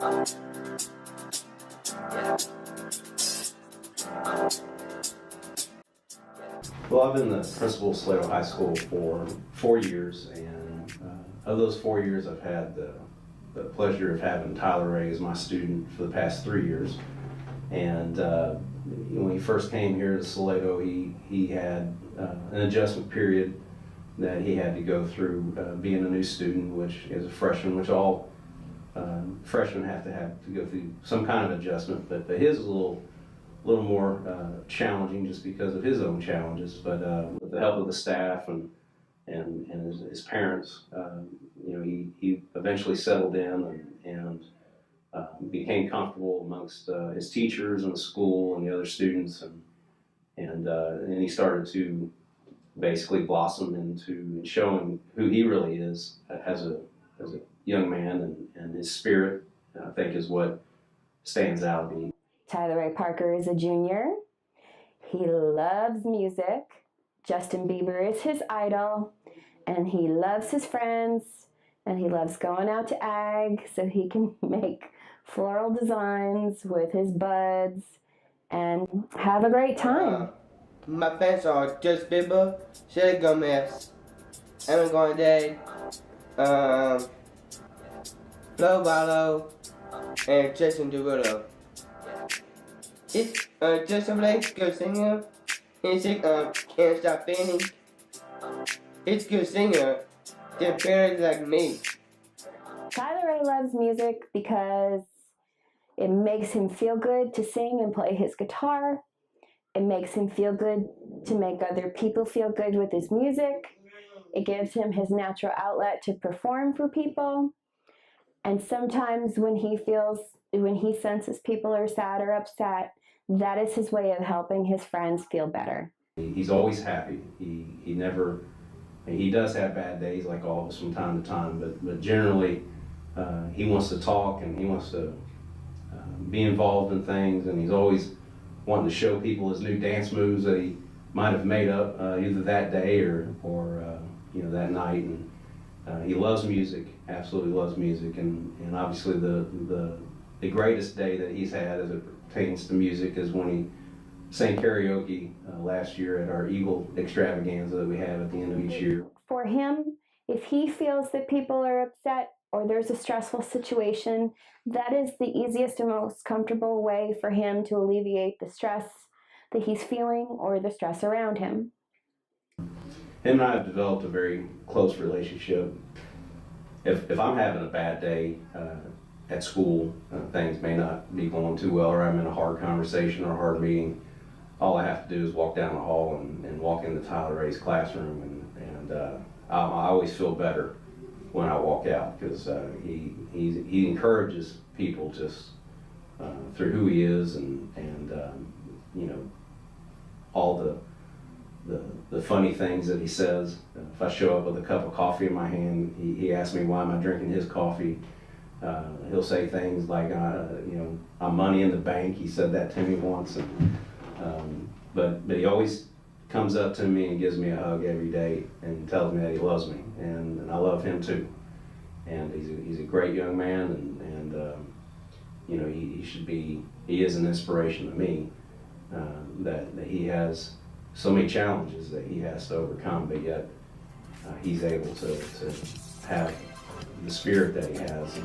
Well, I've been the principal of Salado High School for 4 years, and of those 4 years, I've had the pleasure of having Tyler Ray as my student for the past 3 years. And when he first came here to Salado, he had an adjustment period that he had to go through being a new student, which is a freshman, which all freshmen have to go through some kind of adjustment, but his is a little more challenging just because of his own challenges. But with the help of the staff and his parents, he eventually settled in and became comfortable amongst his teachers and the school and the other students, and he started to basically blossom into showing who he really is as a young man, and his spirit, I think, is what stands out to me. Tyler Ray Parker is a junior. He loves music. Justin Bieber is his idol, and he loves his friends, and he loves going out to ag so he can make floral designs with his buds and have a great time. My friends are Justin Bieber, Selena Gomez, Emma Grande, Flo Rida, and Jason Derulo. It's Justin Blake, good singer. He's Can't Stop Feeling. He's a good singer. They're very like me. Tyler Ray loves music because it makes him feel good to sing and play his guitar. It makes him feel good to make other people feel good with his music. It gives him his natural outlet to perform for people. And sometimes when he senses people are sad or upset, that is his way of helping his friends feel better. He's always happy. He does have bad days like all of us from time to time, but generally he wants to talk and he wants to be involved in things, and he's always wanting to show people his new dance moves that he might have made up either that day or that night. And he loves music, absolutely loves music, and obviously the greatest day that he's had as it pertains to music is when he sang karaoke last year at our Eagle extravaganza that we have at the end of each year. For him, if he feels that people are upset or there's a stressful situation, that is the easiest and most comfortable way for him to alleviate the stress that he's feeling or the stress around him. Him and I have developed a very close relationship. If I'm having a bad day at school, things may not be going too well, or I'm in a hard conversation or a hard meeting, all I have to do is walk down the hall and walk into Tyler Ray's classroom, and I always feel better when I walk out, because he encourages people just through who he is, and all the funny things that he says. If I show up with a cup of coffee in my hand, he asks me why am I drinking his coffee. He'll say things like, I'm money in the bank. He said that to me once, but he always comes up to me and gives me a hug every day and tells me that he loves me, and I love him too. And he's a great young man, and he is an inspiration to me. That he has so many challenges that he has to overcome, but yet he's able to have the spirit that he has.